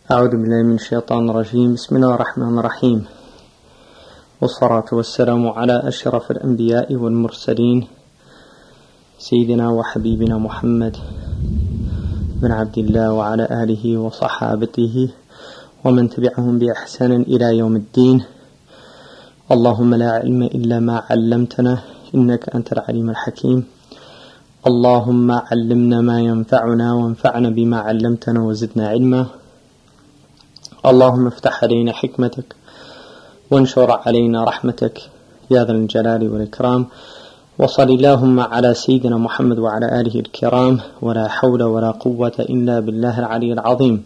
أعوذ بالله من الشيطان الرجيم. بسم الله الرحمن الرحيم. والصلاة والسلام على أشرف الأنبياء والمرسلين سيدنا وحبيبنا محمد بن عبد الله وعلى آله وصحابته ومن تبعهم بإحسان إلى يوم الدين. اللهم لا علم إلا ما علمتنا إنك أنت العليم الحكيم. اللهم علمنا ما ينفعنا وانفعنا بما علمتنا وزدنا علما. اللهم افتح علينا حكمتك وانشر علينا رحمتك يا ذا الجلال والإكرام. وصل اللهم على سيدنا محمد وعلى آله الكرام. ولا حول ولا قوة إلا بالله العلي العظيم.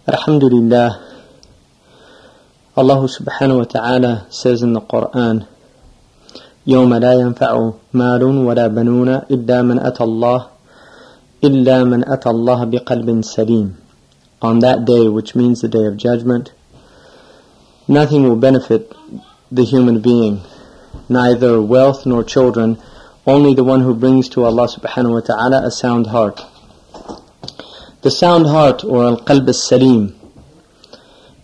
الحمد لله. Allah subhanahu wa ta'ala says in the Quran, يوم لا ينفع مال ولا بنون إلا من أتى الله بقلب سليم. On that day, which means the day of judgment, nothing will benefit the human being, neither wealth nor children, only the one who brings to Allah subhanahu wa ta'ala a sound heart. The sound heart, or al-qalb al-salim,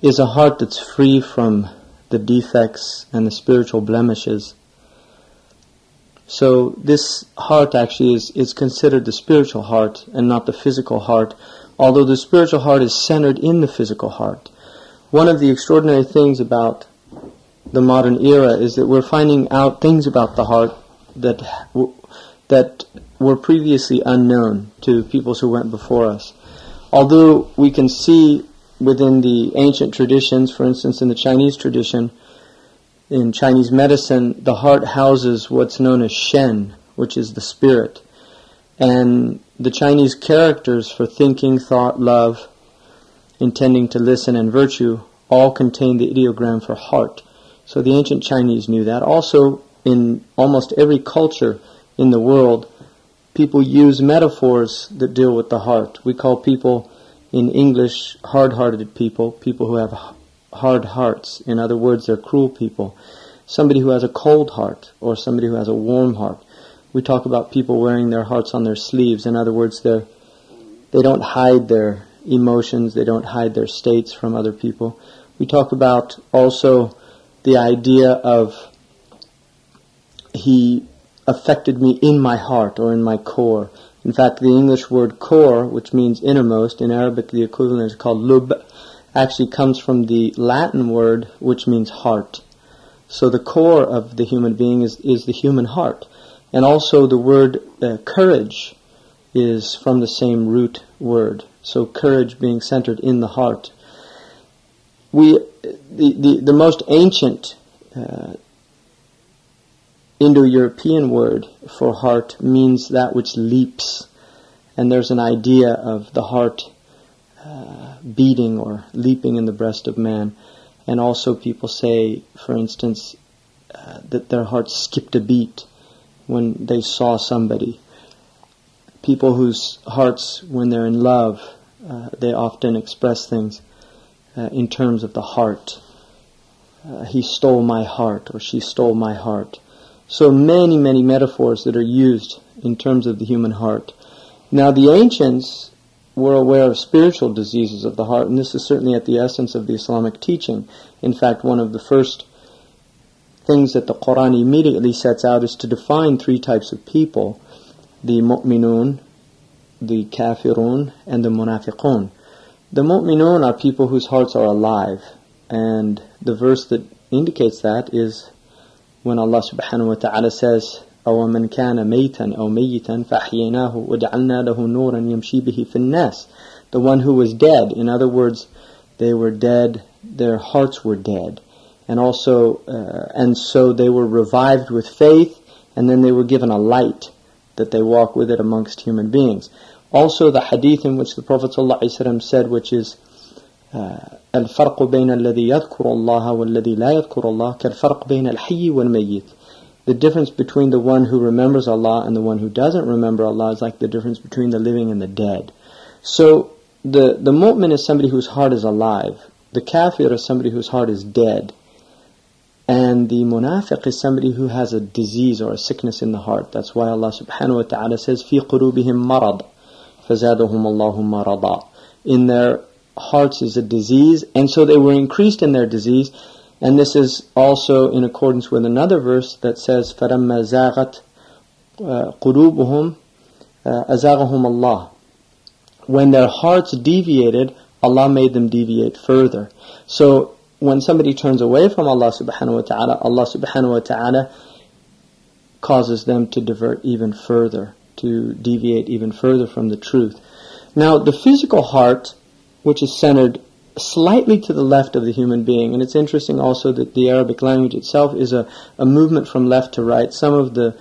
is a heart that's free from the defects and the spiritual blemishes. So this heart actually is considered the spiritual heart and not the physical heart, although the spiritual heart is centered in the physical heart. One of the extraordinary things about the modern era is that we're finding out things about the heart that were previously unknown to peoples who went before us. Although we can see within the ancient traditions, for instance in the Chinese tradition, in Chinese medicine, the heart houses what's known as Shen, which is the spirit. And the Chinese characters for thinking, thought, love, intending to listen, and virtue all contain the ideogram for heart. So the ancient Chinese knew that. Also, in almost every culture in the world, people use metaphors that deal with the heart. We call people in English hard-hearted people, people who have hard hearts. In other words, they're cruel people. Somebody who has a cold heart or somebody who has a warm heart. We talk about people wearing their hearts on their sleeves. In other words, they don't hide their emotions, they don't hide their states from other people. We talk about also the idea of he affected me in my heart or in my core. In fact, the English word core, which means innermost, in Arabic the equivalent is called lub, actually comes from the Latin word which means heart. So the core of the human being is the human heart. And also the word courage is from the same root word. So courage being centered in the heart. The most ancient Indo-European word for heart means that which leaps. And there's an idea of the heart beating or leaping in the breast of man. And also people say, for instance, that their heart skipped a beat when they saw somebody. People whose hearts, when they're in love, they often express things in terms of the heart. He stole my heart, or she stole my heart. So many, many metaphors that are used in terms of the human heart. Now the ancients were aware of spiritual diseases of the heart, and this is certainly at the essence of the Islamic teaching. In fact, one of the first things that the Quran immediately sets out is to define three types of people: the mu'minun, the kafirun, and the munafiqun. The mu'minun are people whose hearts are alive, and the verse that indicates that is when Allah subhanahu wa ta'ala says, أَوَمَنْ كَانَ مَيْتًا أَوْ مَيِّتًا فَأَحْيَيْنَاهُ وَجَعَلْنَا لَهُ نُورًا يَمْشِي بِهِ فِي النَّاسِ. The one who was dead. In other words, they were dead, their hearts were dead. And also, and so they were revived with faith, and then they were given a light that they walk with it amongst human beings. Also the hadith in which the Prophet ﷺ said, which is الفرق بين الذي يذكر الله والذي لا يذكر الله كالفرق بين الحي والميت. The difference between the one who remembers Allah and the one who doesn't remember Allah is like the difference between the living and the dead. So the mu'min is somebody whose heart is alive. The kafir is somebody whose heart is dead. And the munafiq is somebody who has a disease or a sickness in the heart. That's why Allah subhanahu wa ta'ala says, فِي قُلُوبِهِمْ مَرَضٍ فَزَادَهُمُ اللَّهُ مَرَضًا. In their hearts is a disease, and so they were increased in their disease. And this is also in accordance with another verse that says, فَلَمَّا زَاغَتْ قُلُوبُهُمْ أَزَاغَهُمُ اللَّهُ. When their hearts deviated, Allah made them deviate further. So when somebody turns away from Allah subhanahu wa ta'ala, Allah subhanahu wa ta'ala causes them to divert even further, to deviate even further from the truth. Now, the physical heart, which is centered slightly to the left of the human being, and it's interesting also that the Arabic language itself is a movement from left to right. Some of the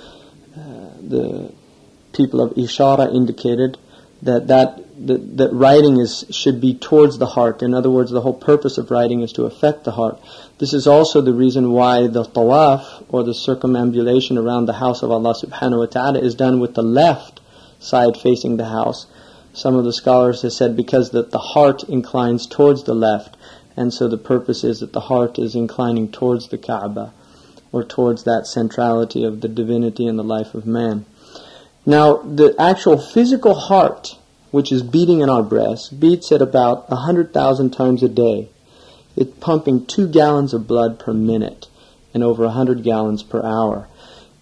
people of Ishara indicated that writing should be towards the heart. In other words, the whole purpose of writing is to affect the heart. This is also the reason why the tawaf, or the circumambulation around the house of Allah subhanahu wa ta'ala, is done with the left side facing the house. Some of the scholars have said because the heart inclines towards the left, and so the purpose is that the heart is inclining towards the Kaaba, or towards that centrality of the divinity in the life of man. Now, the actual physical heart, which is beating in our breasts, beats at about 100,000 times a day. It's pumping 2 gallons of blood per minute and over 100 gallons per hour.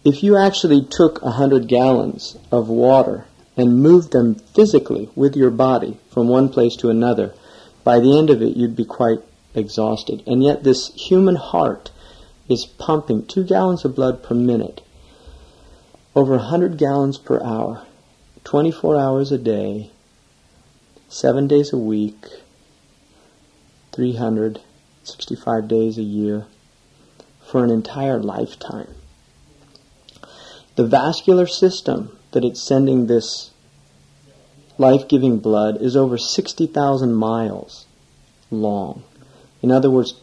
If you actually took 100 gallons of water and moved them physically with your body from one place to another, by the end of it you'd be quite exhausted. And yet this human heart is pumping 2 gallons of blood per minute, over 100 gallons per hour, 24 hours a day, 7 days a week, 365 days a year, for an entire lifetime. The vascular system that it's sending this life-giving blood is over 60,000 miles long. In other words,